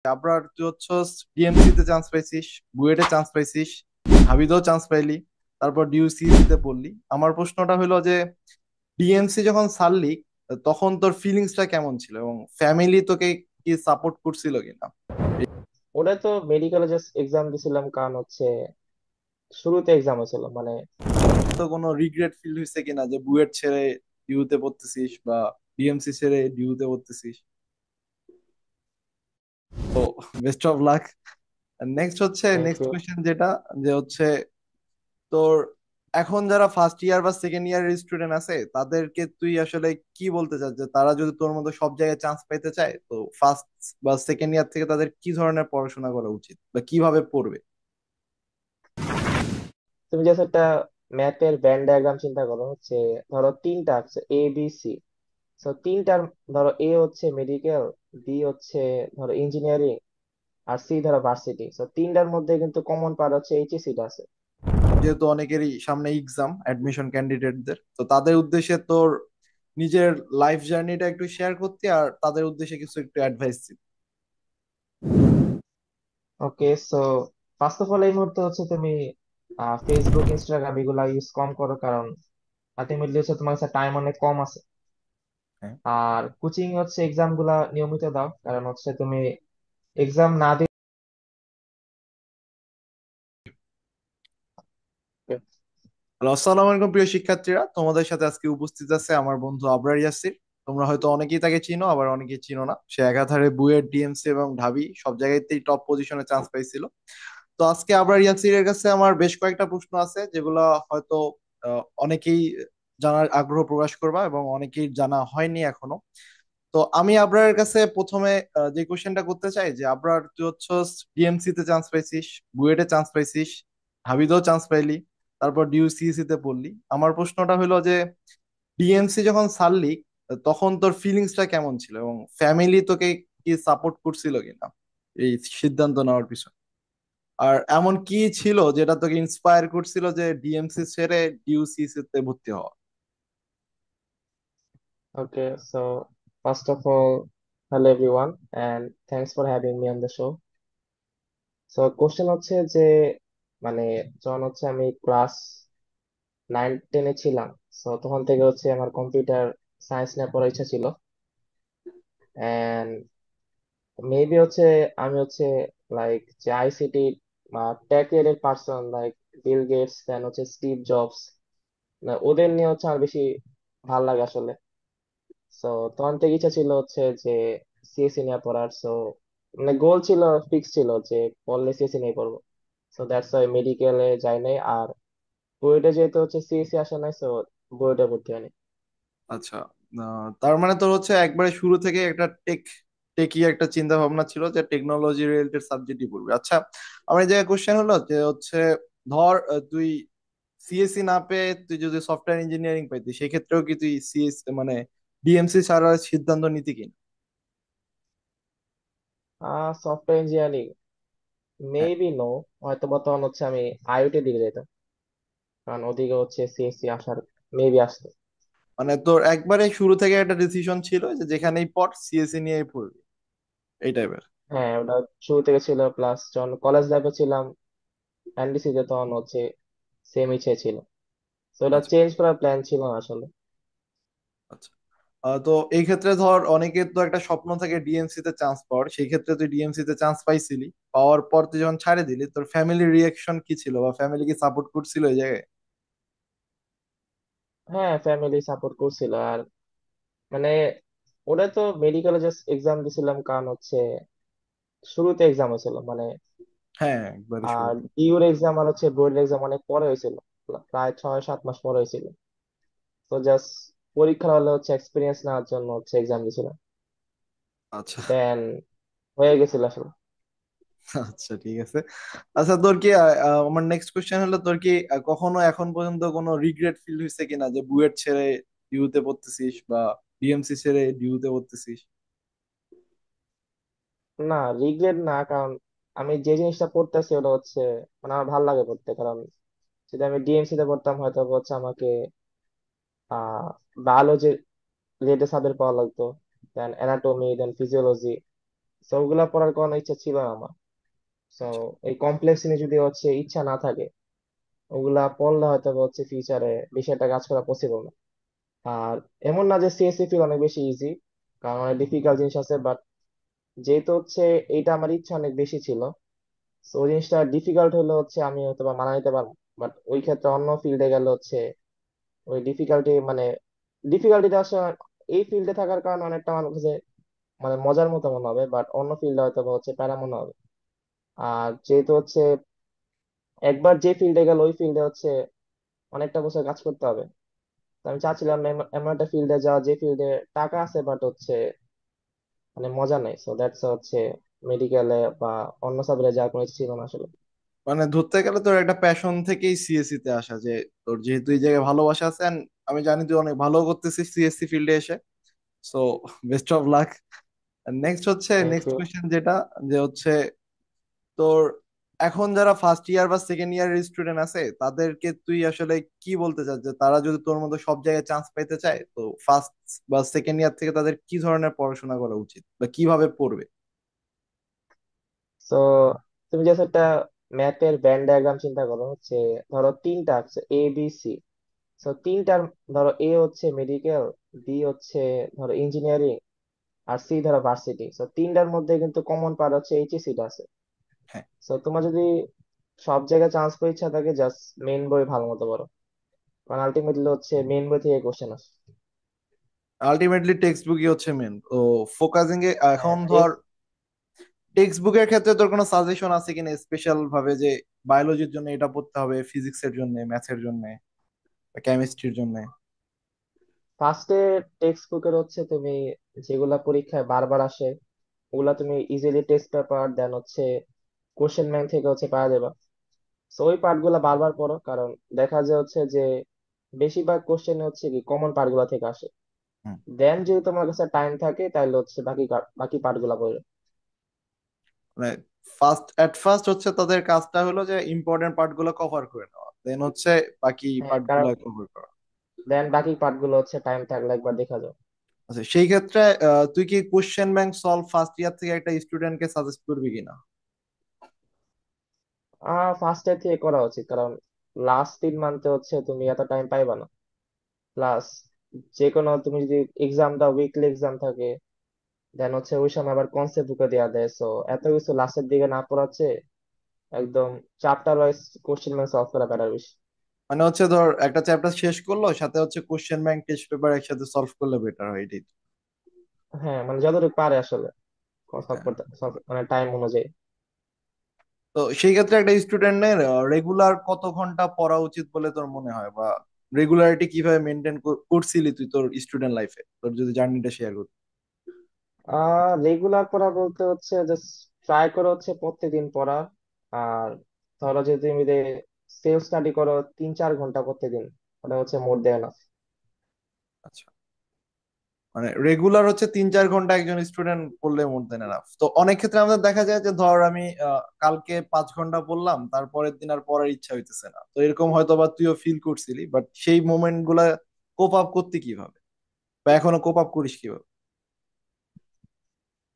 আবরার তুই হচ্ছস ডিএমসি তে চান্স পাইছিস, বুয়েটে চান্স পাইছিস, হাবিদেও চান্স পাইলি, তারপর ডিইউসিসি তে পড়লি। আমার প্রশ্নটা হলো যে ডিএমসি যখন ছাড়লি তখন তোর ফিলিংসটা কেমন ছিল এবং ফ্যামিলি তোকে কি সাপোর্ট করছিল কিনা? ওটা তো মেডিকেলে জাস্ট এক্সাম দিছিলাম, কারণ হচ্ছে শুরুতে এক্সাম হয়েছিল মানে। তো কোনো রিগ্রেট ফিল হয়েছে কিনা যে বুয়েট ছেড়ে ডিউতে পড়তেছিস বা ডিএমসি ছেড়ে ডিউতে পড়তেছিস? তো best of luck. Thank next you. Question যেটা, যে হচ্ছে তোর এখন যারা ফার্স্ট ইয়ার বা সেকেন্ড ইয়ারের স্টুডেন্ট আছে তাদেরকে তুই আসলে কি বলতে চাস যে তারা যদি তোর মতো সব জায়গায় চান্স পাইতে চায় তো ফার্স্ট বা সেকেন্ড ইয়ার থেকে তাদের কি ধরনের পড়াশোনা করা উচিত বা কিভাবে পড়বে? তুমি জাস্ট একটা ম্যাথের ব্যান্ড ডায়াগ্রাম চিন্তা করো, হচ্ছে ধরো তিনটা আছে এ বি সি। তো তিনটার, ধরো এ হচ্ছে মেডিকেল, বি হচ্ছে ধরো ইঞ্জিনিয়ারিং, আর সি ধরো ভার্সিটি। তো তিনটার মধ্যে কিন্তু কমন পার্ট হচ্ছে এইচএসসি টা আছে। যেহেতু অনেকেরই সামনে এক্সাম অ্যাডমিশন ক্যান্ডিডেটদের, তো তাদের উদ্দেশ্যে তোর নিজের লাইফ জার্নিটা একটু শেয়ার করতে আর তাদের উদ্দেশ্যে কিছু একটু অ্যাডভাইস দিতে। ওকে, সো ফার্স্ট অফ অল এই মুহূর্তে হচ্ছে তুমি ফেসবুক ইনস্টাগ্রাম এগুলা ইউজ কম করো, কারণ আলটিমেটলি হচ্ছে তোমার কাছে টাইম অনেক কম আছে। হ্যাঁ। আর কোচিং হচ্ছে এক্সাম গুলা নিয়মিত দাও, কারণ হচ্ছে তুমি এক্সাম না দিয়ে। হ্যালো, আসসালামু আলাইকুম প্রিয় শিক্ষার্থীরা, তোমাদের সাথে আজকে উপস্থিত আছে আমার বন্ধু আবরার ইয়াসির। তোমরা হয়তো অনেকেই তাকে চিনো, আবার অনেকেই চিনো না। সে একাধারে বুয়েট, ডিএমসি এবং ঢাবি সব জায়গাতেই টপ পজিশনে চান্স পাইছিল। তো আজকে আবরার ইয়াসিরের কাছে আমার বেশ কয়েকটা প্রশ্ন আছে যেগুলো হয়তো অনেকেই জানার আগ্রহ প্রকাশ করবা এবং অনেকেই জানা হয়নি এখনো। তো আমি আবরারের কাছে প্রথমে যে কোশ্চেনটা করতে চাই যে আবরার তুই হচ্ছস ডিএমসি তে চান্স পাইছিস, বুয়েটে চান্স পাইছিস, হাবিদেও চান্স পাইলি, তারপর ডিইউসিসি তে পড়লি। আমার প্রশ্নটা হলো যে ডিএমসি যখন ছাড়লি তখন তোর ফিলিংসটা কেমন ছিল এবং ফ্যামিলি তোকে কি সাপোর্ট করছিল কিনা এই সিদ্ধান্ত নেওয়ার পিছনে? আর এমন কি ছিল যেটা তোকে ইন্সপায়ার করছিল যে ডিএমসি ছেড়ে ডিইউসিসি তে ভর্তি হওয়া? Okay, so first of all, hello everyone, and thanks for having me on the show. So question হচ্ছে যে, মানে যখন হচ্ছে আমি ক্লাস 9-10-এ ছিলাম, সো তখন থেকে হচ্ছে আমার কম্পিউটার সায়েন্স নিয়ে পড়ার ইচ্ছা ছিল। এন্ড মেবি হচ্ছে আমি হচ্ছে লাইক যে আইসিটি বা টেক এর পার্সন লাইক বিল গেটস, দেন হচ্ছে স্টিভ জবস, ওদের নিয়ে হচ্ছে আমার বেশি ভালো লাগে আসলে। সো তখন থেকে ইচ্ছা ছিল হচ্ছে যে সিএসসি নিয়ে পড়ার। সো মানে গোল ছিল, ফিক্স ছিল যে পড়লে সিএসসি নিয়ে পড়বো। সো দ্যাটস ওয়াই মেডিকেলে যাই নাই। আর বুয়েটে যেহেতু হচ্ছে সিএসসি আসে নাই, সো বুয়েটে ভর্তি হয়নি। আচ্ছা, তার মানে তোর হচ্ছে একবারে শুরু থেকে একটা টেকি একটা চিন্তা ভাবনা ছিল যে টেকনোলজি রিলেটেড সাবজেক্টই পড়বি। আচ্ছা, আমার এই জায়গায় কোশ্চেন হলো যে হচ্ছে ধর তুই সিএসসি না পেয়ে তুই যদি সফটওয়্যার ইঞ্জিনিয়ারিং পাইতি সেক্ষেত্রেও কি তুই সিএস মানে ডিএমসি ছাড়ার সিদ্ধান্ত নিতি কিনা? সফটওয়্যার ইঞ্জিনিয়ারিং, হ্যাঁ, মেবি নো। হয়তো বা তখন হচ্ছে আমি আইওটি দিকে যেতাম, কারণ ওদিকে হচ্ছে সিএসসি আসার মেবি আসতো। মানে তোর একবারে শুরু থেকে একটা ডিসিশন ছিল যে যেখানেই পড় সিএসসি নিয়েই পড়বি, এই টাইপের। হ্যাঁ, ওটা শুরু থেকে ছিল। প্লাস যখন কলেজ লাইফে ছিলাম এনডিসি তে, তখন হচ্ছে সেম ইচ্ছে ছিল। তো ওটা আচ্ছা, চেঞ্জ করার প্ল্যান ছিল না আসলে। আচ্ছা। তো এই ক্ষেত্রে ধর অনেকের তো একটা স্বপ্ন থাকে ডিএমসি তে চান্স পাওয়ার, সেই ক্ষেত্রে তুই ডিএমসি তে চান্স পাইছিলি, পাওয়ার পর তুই যখন ছাড়ে দিলি তোর ফ্যামিলির রিয়াকশন কি ছিল বা ফ্যামিলি কি সাপোর্ট করছিল এই জায়গায়? হ্যাঁ, ফ্যামিলি সাপোর্ট করছিল। আর মানে ওটা তো মেডিকেলে জাস্ট এক্সাম দিছিলাম, কারণ হচ্ছে শুরুতে এক্সাম হয়েছিল মানে। হ্যাঁ, একবারে আর শুরুতে। ইউর এক্সাম আর হচ্ছে বোর্ড এক্সাম অনেক পরে হয়েছিল, প্রায় 6-7 মাস পরে হয়েছিল। তো জাস্ট পরীক্ষার হলে হচ্ছে এক্সপিরিয়েন্স নেওয়ার জন্য হচ্ছে এক্সাম দিছিলাম। আচ্ছা, দেন হয়ে গেছিল আসলে। আচ্ছা, ঠিক আছে। আচ্ছা, তোর কি আমার নেক্সট কোশ্চেন হলো তোর কি কখনো এখন পর্যন্ত কোনো রিগ্রেট ফিল হয়েছে কিনা যে বুয়েট ছেড়ে ডিউতে পড়তেছিস বা ডিএমসি ছেড়ে ডিউতে পড়তেছিস? না, রিগ্রেট না, কারণ আমি যে জিনিসটা পড়তেছি ওটা হচ্ছে মানে আমার ভালো লাগে পড়তে। কারণ যদি আমি ডিএমসি তে পড়তাম হয়তো হচ্ছে আমাকে আহ বায়োলজি রিলেটেড সাবজেক্ট পড়া লাগতো, দেন অ্যানাটমি, দেন ফিজিওলজি। তো ওগুলা পড়ার কোনো ইচ্ছা ছিল না আমার। তো এই কমপ্লেক্স নিয়ে যদি হচ্ছে ইচ্ছা না থাকে, ওগুলা পড়লে হয়তো বা হচ্ছে ফিউচারে বিষয়টা কাজ করা পসিবল না। আর এমন না যে সিএসসি ফিল অনেক বেশি ইজি, কারণ অনেক ডিফিকাল্ট জিনিস আছে, বাট যেহেতু হচ্ছে এইটা আমার ইচ্ছা অনেক বেশি ছিল, তো ওই জিনিসটা ডিফিকাল্ট হলে হচ্ছে আমি হয়তো বা মানা নিতে পারবো। বাট ওই ক্ষেত্রে অন্য ফিল্ডে গেলে হচ্ছে ওই ডিফিকাল্টিটা আসলে এই ফিল্ডে থাকার কারণে অনেকটা আমার কাছে মানে মজার মতো মনে হবে, বাট অন্য ফিল্ডে হয়তো বা হচ্ছে প্যারা মনে হবে। আর যেহেতু হচ্ছে একবার যে ফিল্ডে গেল ওই ফিল্ডে হচ্ছে অনেকটা বছর কাজ করতে হবে, তো আমি চাচ্ছিলাম এমন একটা ফিল্ডে যাওয়া যে ফিল্ডে টাকা আছে বাট হচ্ছে মানে মজা নাই। সো দ্যাটস হচ্ছে মেডিকেলে বা অন্য সাবজেক্টে যাওয়ার কোনো ইচ্ছে ছিল না আসলে। মানে ধরতে গেলে তোর একটা প্যাশন থেকেই সিএসসি তে আসা, যে তোর যেহেতু এই জায়গায় ভালোবাসা আছে and আমি জানি তুই অনেক ভালো করতেছিস সিএসসি ফিল্ডে এসে। So best of luck. Thank next you. Question যেটা, যে হচ্ছে তোর এখন যারা ফার্স্ট ইয়ার বা সেকেন্ড ইয়ারের স্টুডেন্ট আছে তাদেরকে তুই আসলে কি বলতে চাস, যে তারা যদি তোর মতো সব জায়গায় চান্স পেতে চায় তো ফার্স্ট বা সেকেন্ড ইয়ার থেকে তাদের কি ধরনের পড়াশোনা করা উচিত বা কিভাবে পড়বে? তো তুমি জাস্ট একটা ম্যাথের ব্যান ডায়াগ্রাম চিন্তা করো, হচ্ছে ধরো তিনটা আছে এ বি সি। তো তিনটার, ধরো এ হচ্ছে মেডিকেল, বি হচ্ছে ধরো ইঞ্জিনিয়ারিং, আর সি ধরো ভার্সিটি। তো তিনটার মধ্যে কিন্তু কমন পার্ট হচ্ছে এইচএসসি টা আছে। হ্যাঁ। তো তোমার যদি সব জায়গায় চান্স পেতে ইচ্ছা থাকে, জাস্ট মেইন বই ভালো মতো পড়ো, কারণ আলটিমেটলি হচ্ছে মেইন বই থেকে কোশ্চেন আসে। আলটিমেটলি টেক্সট বুকই হচ্ছে মেন তো ফোকাসিং এ। এখন হ্যাঁ ধর টেক্সট বুকের ক্ষেত্রে তোর কোনো সাজেশন আছে কিনা স্পেশাল ভাবে, যে বায়োলজির জন্য এটা পড়তে হবে, ফিজিক্সের জন্য, ম্যাথের জন্য, কেমিস্ট্রির জন্য? ফার্স্টে টেক্সট বুকের হচ্ছে তুমি যেগুলা পরীক্ষায় বারবার আসে ওগুলা তুমি ইজিলি টেস্ট পেপার দেন হচ্ছে কোশ্চেন ব্যাংক থেকে হচ্ছে পাওয়া যাবে। তো ওই পার্ট গুলা বারবার পড়ো, কারণ দেখা যায় হচ্ছে যে বেশিরভাগ কোশ্চেন হচ্ছে কি কমন পার্ট গুলা থেকে আসে। দেন যদি তোমার কাছে টাইম থাকে তাহলে হচ্ছে বাকি পার্ট গুলা পড়বে। মানে ফার্স্ট হচ্ছে তাদের কাজটা হলো যে ইম্পর্টেন্ট পার্ট গুলো কভার করে নেওয়া, দেন হচ্ছে বাকি হ্যাঁ, পার্ট গুলো কারণ কভার করা। দেন বাকি পার্ট গুলো হচ্ছে টাইম থাকলে একবার দেখা যাও। আচ্ছা, সেই ক্ষেত্রে তুই কি question bank solve first year থেকে একটা স্টুডেন্টকে সাজেস্ট করবি কিনা? ফার্স্ট ইয়ার থেকে করা উচিত, কারণ লাস্ট 3 মান্থে হচ্ছে তুমি এত টাইম পাইবা না। প্লাস যে কোনো তুমি যদি এক্সাম দাও, উইকলি এক্সাম থাকে, দেন হচ্ছে ওই সময় আবার কনসেপ্ট বুকে দেওয়া দেয়। সো এত কিছু লাস্টের দিকে না পড়াচ্ছে, একদম chapter wise question bank solve করা বেটার বেশি। মানে হচ্ছে ধর একটা চ্যাপ্টার শেষ করলো, সাথে হচ্ছে কোশ্চেন ব্যাংক টেস্ট পেপার একসাথে সলভ করলে বেটার হয়, এটাই তো? হ্যাঁ, মানে যতটুকু পারে আসলে সলভ হ্যাঁ। করতে মানে টাইম অনুযায়ী। তো সেই ক্ষেত্রে একটা স্টুডেন্টের রেগুলার কত ঘন্টা পড়া উচিত বলে তোর মনে হয়, বা রেগুলারিটি কিভাবে মেনটেন করছিলি তুই তোর স্টুডেন্ট লাইফে, তোর যদি জার্নিটা শেয়ার করতি? রেগুলার পড়া বলতে হচ্ছে জাস্ট ট্রাই করে হচ্ছে প্রত্যেকদিন পড়া। আর ধরো যে তুমি সেলফ স্টাডি করো 3-4 ঘন্টা প্রত্যেকদিন, ওটা হচ্ছে মোর দেন। আচ্ছা, মানে রেগুলার হচ্ছে 3-4 ঘন্টা একজন স্টুডেন্ট পড়লে মোর দেন এনাফ। তো অনেক ক্ষেত্রে আমাদের দেখা যায় যে ধর আমি কালকে 5 ঘন্টা পড়লাম, তারপরের দিন আর পড়ার ইচ্ছা হইতেছে না, তো এরকম হয়তো বা তুইও ফিল করছিলি, বাট সেই মোমেন্ট গুলা কোপ আপ করতে কিভাবে, বা এখনো কোপ আপ করিস কিভাবে?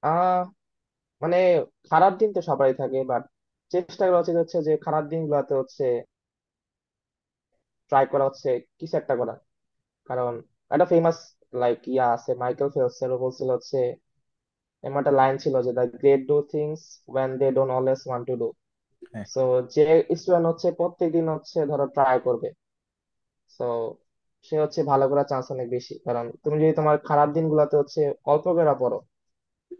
আহ মানে খারাপ দিন তো সবাই থাকে, বাট চেষ্টা করা উচিত হচ্ছে যে খারাপ দিনগুলোতে হচ্ছে ট্রাই করা হচ্ছে কিছু একটা করা। কারণ একটা ফেমাস লাইক ইয়া আছে, মাইকেল ফেলপস এর বলছিল হচ্ছে, এমন একটা লাইন ছিল যে the great do things when they don't always want to do. হ্যাঁ। সো যে স্টুডেন্ট হচ্ছে প্রত্যেকদিন হচ্ছে ধরো ট্রাই করবে, সো সে হচ্ছে ভালো করার চান্স অনেক বেশি। কারণ তুমি যদি তোমার খারাপ দিনগুলোতে হচ্ছে অল্প করে পড়ো,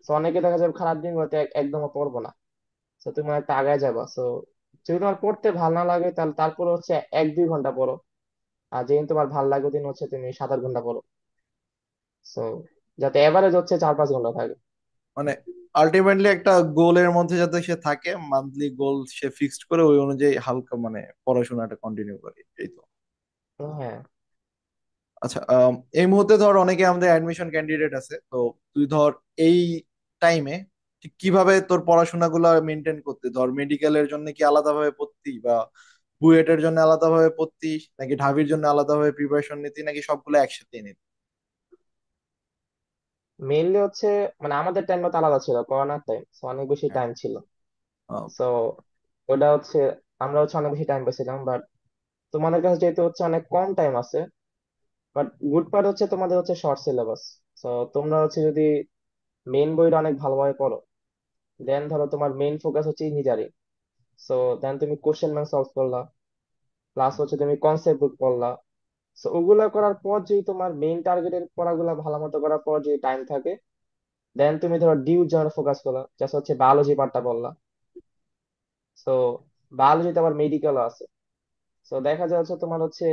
তো অনেকে দেখা যাবে খারাপ দিনগুলোতে একদমও পড়বো না, তো তুমি একটা আগায় যাবা। সো যদি তোমার পড়তে ভালো না লাগে তাহলে তারপরে হচ্ছে 1-2 ঘন্টা পড়ো, আর যেদিন তোমার ভালো লাগে ওদিন হচ্ছে তুমি 7-8 ঘন্টা পড়ো। সো যাতে এভারেজ হচ্ছে 4-5 ঘন্টা থাকে। মানে আলটিমেটলি একটা গোলের মধ্যে যাতে সে থাকে, মান্থলি গোল সে ফিক্সড করে ওই অনুযায়ী হালকা মানে পড়াশোনাটা কন্টিনিউ করে, এই তো? হ্যাঁ। আচ্ছা, এই মুহূর্তে ধর অনেকে আমাদের অ্যাডমিশন ক্যান্ডিডেট আছে, তো তুই ধর এই টাইমে ঠিক কিভাবে তোর পড়াশোনাগুলো মেনটেন করতে, ধর মেডিকেলের জন্য কি আলাদাভাবে পড়তি, বা বুয়েটের জন্য আলাদাভাবে পড়তি, নাকি ঢাবির জন্য আলাদাভাবে প্রিপারেশন নিতি, নাকি সবগুলো একসাথে নিতি? মেইনলি হচ্ছে মানে আমাদের টাইমটা তো আলাদা ছিল, করোনার টাইম, অনেক বেশি হ্যাঁ। টাইম ছিল। আহ, সো ওটা হচ্ছে আমরা হচ্ছে অনেক বেশি টাইম পেয়েছিলাম, বাট তোমাদের কাছে যেহেতু হচ্ছে অনেক কম টাইম আছে, বাট গুড পার্ট হচ্ছে তোমাদের হচ্ছে শর্ট সিলেবাস। সো তোমরা হচ্ছে যদি মেইন বইটা অনেক ভালোভাবে পড়ো, দেন ধরো তোমার মেইন ফোকাস হচ্ছে ইঞ্জিনিয়ারিং। সো দেন তুমি কোশ্চেন ব্যাংক সলভ করলা, প্লাস হচ্ছে তুমি কনসেপ্ট বুক পড়লা। সো ওগুলা করার পর যদি তোমার মেইন টার্গেটের পড়াগুলা ভালো মতো করার পর যদি টাইম থাকে, দেন তুমি ধরো ডিউ জন্য ফোকাস করলা, জাস্ট হচ্ছে বায়োলজি পার্টটা বললা। সো বায়োলজিতে আবার মেডিকেলও আছে। সো দেখা যাচ্ছে তোমার হচ্ছে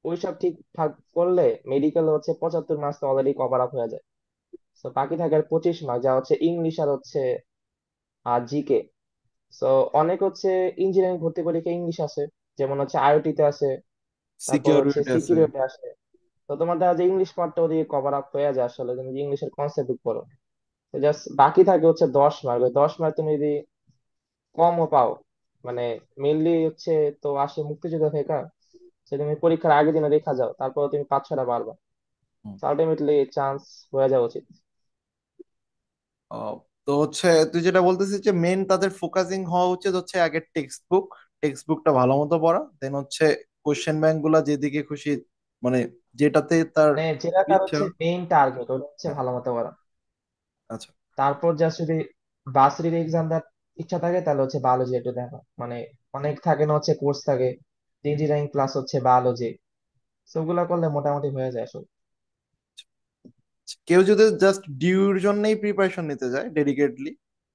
ওইসব ঠিকঠাক করলে মেডিকেল হচ্ছে 75 মার্কস তো অলরেডি কভার আপ হয়ে যায়। তো বাকি থাকে আর 25 মার্ক, যা হচ্ছে ইংলিশ আর হচ্ছে জিকে। সো অনেক হচ্ছে ইঞ্জিনিয়ারিং ভর্তি পরীক্ষা ইংলিশ আছে, যেমন হচ্ছে আইওটি তে আছে, তারপর হচ্ছে সিকিউরিটি আছে। সিকিউরিটি আসে। তো তোমার দেখা যায় ইংলিশ পার্টটা ওদিকে কভার আপ হয়ে যায় আসলে, তুমি যদি ইংলিশের কনসেপ্ট পড়ো। তো জাস্ট বাকি থাকে হচ্ছে 10 মার্ক। ওই 10 মার্ক তুমি যদি কমও পাও, মানে মেনলি হচ্ছে তো আসে মুক্তিযুদ্ধ থেকে, সে তুমি পরীক্ষার আগের দিনে দেখা যাও, তারপর তুমি 5-6টা পারবা। হুম। আলটিমেটলি চান্স হয়ে যাওয়া উচিত। আহ, তো হচ্ছে তুই যেটা বলতেছিস যে মেন তাদের ফোকাসিং হওয়া উচিত হচ্ছে আগে টেক্সট বুকটা ভালো মতো পড়া, দেন হচ্ছে কোশ্চেন ব্যাংক গুলা যেদিকে খুশি, মানে যেটাতে তার মানে যেটা তার ইচ্ছা। হচ্ছে মেইন টার্গেট, ওটা হচ্ছে হ্যাঁ। ভালো মতো করা। আচ্ছা। তারপর জাস্ট যদি বাসরির এক্সাম দেওয়ার ইচ্ছা থাকে, তাহলে হচ্ছে বায়োলজি একটু দেখো। মানে অনেক থাকে না হচ্ছে কোর্স থাকে, ইঞ্জিনিয়ারিং প্লাস হচ্ছে বায়োলজি, ওগুলা করলে মোটামুটি হয়ে যায় আসলে। কেউ যদি জাস্ট ডিউর জন্যই প্রিপারেশন নিতে যায় ডেডিকেটলি,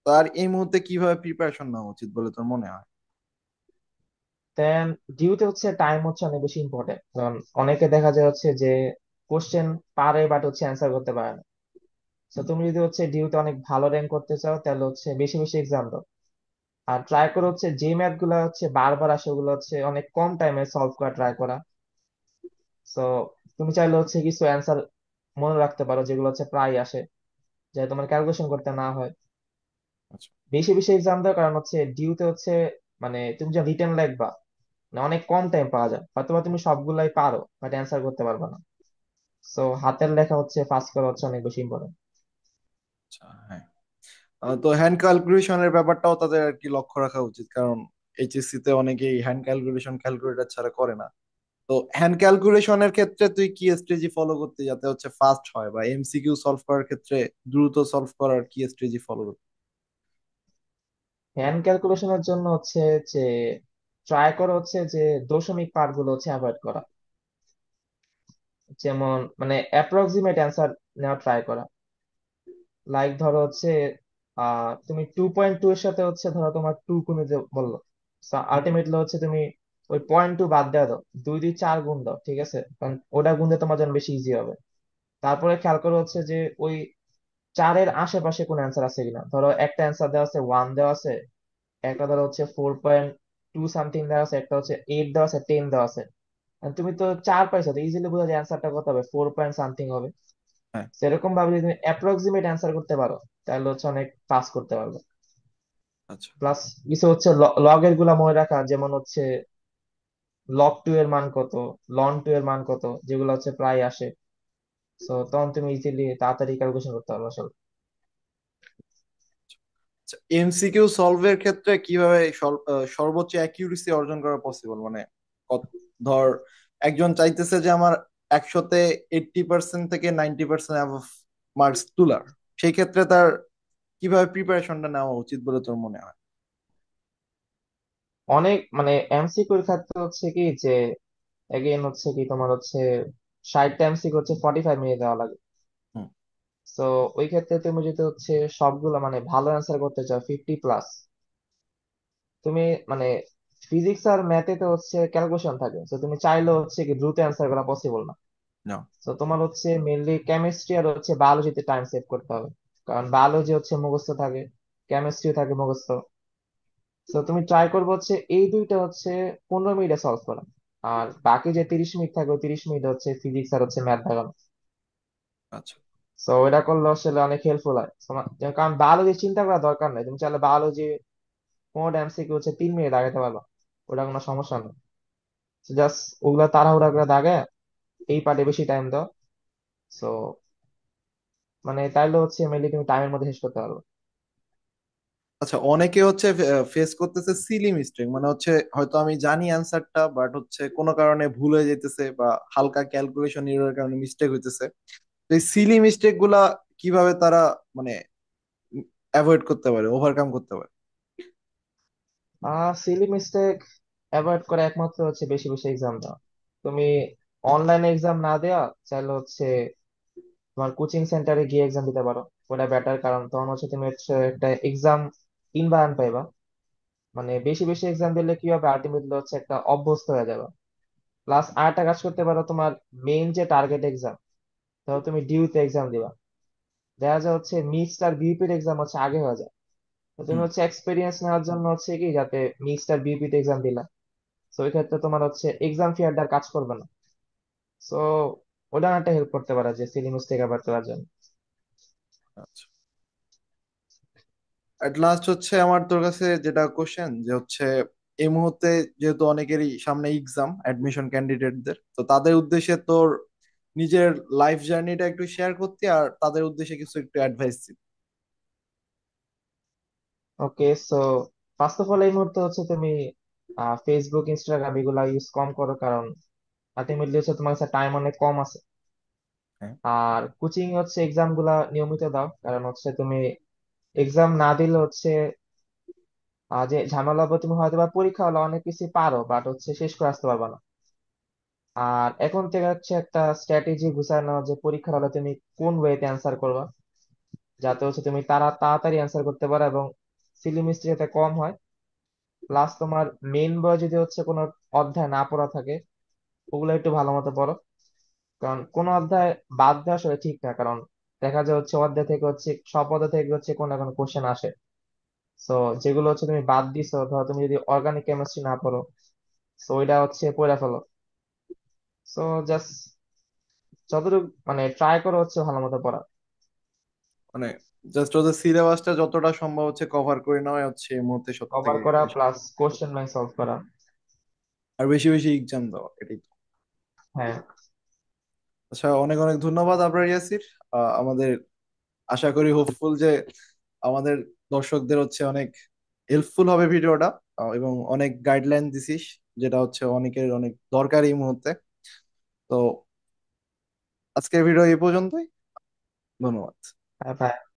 তার এই মুহূর্তে কিভাবে প্রিপারেশন নেওয়া উচিত বলে তোর মনে হয়? দেন ডিউতে হচ্ছে টাইম হচ্ছে অনেক বেশি ইম্পর্টেন্ট, কারণ অনেকে দেখা যায় হচ্ছে যে কোশ্চেন পারে বাট হচ্ছে অ্যান্সার করতে পারে না। তো হুম। তুমি যদি হচ্ছে ডিউতে অনেক ভালো র্যাঙ্ক করতে চাও, তাহলে হচ্ছে বেশি বেশি এক্সাম দাও। আর ট্রাই করো হচ্ছে যে ম্যাথ গুলা হচ্ছে বারবার আসে, ওগুলো হচ্ছে অনেক কম টাইমে সলভ করা ট্রাই করা। তো তুমি চাইলে হচ্ছে কিছু অ্যান্সার মনে রাখতে পারো যেগুলো হচ্ছে প্রায় আসে, যে তোমার ক্যালকুলেশন করতে না হয়। আচ্ছা। বেশি বেশি এক্সাম দাও, কারণ হচ্ছে ডিউতে হচ্ছে মানে তুমি যা রিটেন লিখবা, মানে অনেক কম টাইম পাওয়া যায়, হয়তো বা তুমি সবগুলাই পারো বাট অ্যান্সার করতে পারবে না। সো হাতের লেখা হচ্ছে ফাস্ট করা হচ্ছে অনেক বেশি ইম্পর্টেন্ট। আচ্ছা, হ্যাঁ। তো হ্যান্ড ক্যালকুলেশনের ব্যাপারটাও তাদের আর কি লক্ষ্য রাখা উচিত, কারণ এইচএসসি তে অনেকেই হ্যান্ড ক্যালকুলেশন ক্যালকুলেটর ছাড়া করে না। তো হ্যান্ড ক্যালকুলেশনের ক্ষেত্রে তুই কি স্ট্র্যাটেজি ফলো করতে, যাতে হচ্ছে ফাস্ট হয়, বা এমসিকিউ সলভ করার ক্ষেত্রে দ্রুত সলভ করার কি স্ট্র্যাটেজি ফলো করতে? হ্যান্ড ক্যালকুলেশনের জন্য হচ্ছে যে ট্রাই করা হচ্ছে যে দশমিক পার্ট গুলো হচ্ছে অ্যাভয়েড করা। যেমন মানে অ্যাপ্রক্সিমেট অ্যান্সার নেওয়া ট্রাই করা। লাইক ধরো হচ্ছে তুমি 2.2 এর সাথে হচ্ছে ধরো তোমার 2 গুণ যে বললো, হুম। আলটিমেটলি হচ্ছে তুমি ওই 0.2 বাদ দেওয়া দাও, 2 দিয়ে 4 গুণ দাও, ঠিক আছে? কারণ ওটা গুণ দিয়ে তোমার জন্য বেশি ইজি হবে। তারপরে খেয়াল করো হচ্ছে যে ওই 4-এর আশেপাশে কোন অ্যান্সার আছে কিনা। ধরো একটা অ্যান্সার দেওয়া আছে 1 দেওয়া আছে, একটা ধরো হচ্ছে 4.2 সামথিং দেওয়া আছে, একটা হচ্ছে 8 দেওয়া আছে, 10 দেওয়া আছে। আর তুমি তো 4 পাইছো, তো ইজিলি বোঝা যায় অ্যান্সারটা কত হবে, 4 পয়েন্ট সামথিং হবে। হ্যাঁ। সেরকম ভাবে যদি তুমি অ্যাপ্রক্সিমেট অ্যান্সার করতে পারো, তাহলে হচ্ছে অনেক পাস করতে পারবে। আচ্ছা। প্লাস কিছু হচ্ছে লগের গুলা মনে রাখা, যেমন হচ্ছে লগ 2 এর মান কত, লন 2 এর মান কত, যেগুলো হচ্ছে প্রায় আসে। তো তখন তুমি ইজিলি তাড়াতাড়ি ক্যালকুলেশন করতে পারবে আসলে। এমসিকিউ সলভের ক্ষেত্রে কিভাবে সর্বোচ্চ অ্যাকিউরেসি অর্জন করা পসিবল, মানে ধর একজন চাইতেছে যে আমার 100-তে 80% থেকে 90% অ্যাভাব মার্কস তোলার, সেই ক্ষেত্রে তার কিভাবে প্রিপারেশনটা নেওয়া উচিত বলে তোর মনে হয়? অনেক মানে এমসিকিউর ক্ষেত্রে হচ্ছে কি যে এগেইন হচ্ছে কি তোমার হচ্ছে 60টা এমসিকিউ হচ্ছে 45 মিনিট দেওয়া লাগে। হুম। তো ওই ক্ষেত্রে তুমি যদি হচ্ছে সবগুলো মানে ভালো অ্যান্সার করতে চাও 50+, তুমি মানে ফিজিক্স আর ম্যাথে তো হচ্ছে ক্যালকুলেশন থাকে, তো তুমি চাইলেও হচ্ছে কি দ্রুত অ্যান্সার করা পসিবল না। না। তো তোমার হচ্ছে মেনলি কেমিস্ট্রি আর হচ্ছে বায়োলজিতে টাইম সেভ করতে হবে, কারণ বায়োলজি হচ্ছে মুখস্থ থাকে, কেমিস্ট্রি থাকে মুখস্থ। তো তুমি ট্রাই করবে হচ্ছে এই দুইটা হচ্ছে 15 মিনিটে সলভ করা, আর বাকি যে 30 মিনিট থাকে ওই 30 মিনিট হচ্ছে ফিজিক্স আর হচ্ছে ম্যাথ দেখানো। আচ্ছা। তো এটা করলে আসলে অনেক হেল্পফুল হয় কারণ বায়োলজি চিন্তা করার দরকার নেই, তুমি চাইলে বায়োলজি 15টা এমসিকিউ হচ্ছে 3 মিনিট আগাতে পারবা, ওটা কোনো সমস্যা নেই। জাস্ট ওগুলা তাড়াহুড়া করে দাগে, এই পার্টে বেশি টাইম দাও। সো মানে তাইলে হচ্ছে মেনলি তুমি টাইমের মধ্যে শেষ করতে পারবে। আচ্ছা, অনেকে হচ্ছে ফেস করতেছে সিলি মিস্টেক, মানে হচ্ছে হয়তো আমি জানি অ্যান্সারটা, বাট হচ্ছে কোনো কারণে ভুল হয়ে যেতেছে বা হালকা ক্যালকুলেশন এরর কারণে মিস্টেক হইতেছে। তো এই সিলি মিস্টেক গুলা কিভাবে তারা মানে অ্যাভয়েড করতে পারে, ওভারকাম করতে পারে? সিলি মিস্টেক অ্যাভয়েড করে একমাত্র হচ্ছে বেশি বেশি এক্সাম দেওয়া। তুমি অনলাইনে এক্সাম না দেওয়া চাইলে হচ্ছে তোমার কোচিং সেন্টারে গিয়ে এক্সাম দিতে পারো। ওটা বেটার, কারণ তখন হচ্ছে তুমি হচ্ছে একটা এক্সাম ইনভায়রনমেন্ট পাইবা। মানে বেশি বেশি এক্সাম দিলে কি হবে, আলটিমেটলি হচ্ছে একটা অভ্যস্ত হয়ে যাবে। প্লাস আরেকটা কাজ করতে পারো, তোমার মেইন যে টার্গেট এক্সাম, ধরো তুমি ডিউতে এক্সাম দিবা, দেখা যায় হচ্ছে মিক্সড আর বিউপির এক্সাম হচ্ছে আগে হয়ে যায়। তো তুমি হুম। হচ্ছে এক্সপিরিয়েন্স নেওয়ার জন্য হচ্ছে কি, যাতে মিক্সড আর বিউপিতে এক্সাম দিলা, তো ওই ক্ষেত্রে তোমার হচ্ছে এক্সাম ফিয়ারটা আর কাজ করবে না। সো ওটা একটা হেল্প করতে পারে যে সিলেবাস থেকে অ্যাভয়েড করার জন্য। আচ্ছা, এট লাস্ট হচ্ছে আমার তোর কাছে যেটা কোশ্চেন যে হচ্ছে এই মুহূর্তে যেহেতু অনেকেরই সামনে এক্সাম, অ্যাডমিশন ক্যান্ডিডেটদের, তো তাদের উদ্দেশ্যে তোর নিজের লাইফ জার্নিটা একটু শেয়ার করতে আর তাদের উদ্দেশ্যে কিছু একটু অ্যাডভাইস দিতে। ওকে, সো ফার্স্ট অফ অল এই মুহূর্তে হচ্ছে তুমি ফেসবুক ইনস্টাগ্রাম এগুলা ইউজ কম করো, কারণ আলটিমেটলি হচ্ছে তোমার কাছে টাইম অনেক কম আছে। হ্যাঁ। আর কোচিং হচ্ছে এক্সাম গুলা নিয়মিত দাও, কারণ হচ্ছে তুমি এক্সাম না দিলে হচ্ছে যে ঝামেলা হবে, তুমি হয়তো বা পরীক্ষা হলে অনেক কিছু পারো বাট হচ্ছে শেষ করে আসতে পারবে না। আর এখন থেকে হচ্ছে একটা স্ট্র্যাটেজি গুছায় নাও যে পরীক্ষার হলে তুমি কোন ওয়েতে অ্যান্সার করবা, যাতে হচ্ছে তুমি তাড়াতাড়ি অ্যান্সার করতে পারো এবং সিলি মিস্টেক যাতে কম হয়। প্লাস তোমার মেইন বই যদি হচ্ছে কোনো অধ্যায় না পড়া থাকে, ওগুলো একটু ভালো মতো পড়ো। কারণ কোনো অধ্যায় বাদ দেওয়া আসলে ঠিক না, কারণ দেখা যায় হচ্ছে অধ্যায় থেকে হচ্ছে সব অধ্যায় থেকে হচ্ছে কোনো না কোনো কোশ্চেন আসে। তো যেগুলো হচ্ছে তুমি বাদ দিছো, ধরো তুমি যদি অর্গানিক কেমিস্ট্রি না পড়ো, তো ওইটা হচ্ছে পড়ে ফেলো। সো জাস্ট যতটুকু মানে ট্রাই করো হচ্ছে ভালো মতো পড়া, মানে জাস্ট ওদের সিলেবাসটা যতটা সম্ভব হচ্ছে কভার করে নেওয়া হচ্ছে এই মুহূর্তে সব কভার থেকে করা বেশি। প্লাস কোশ্চেন ব্যাংক সলভ করা। আর বেশি বেশি এক্সাম দেওয়া, এটাই তো। হ্যাঁ। আচ্ছা, অনেক অনেক ধন্যবাদ আবরার ইয়াসির। আমাদের আশা করি হোপফুল যে আমাদের দর্শকদের হচ্ছে অনেক হেল্পফুল হবে ভিডিওটা, এবং অনেক গাইডলাইন দিছিস, যেটা হচ্ছে অনেকের অনেক দরকারি এই মুহূর্তে। তো আজকের ভিডিও এই পর্যন্তই। ধন্যবাদ। হ্যাঁ ভাই।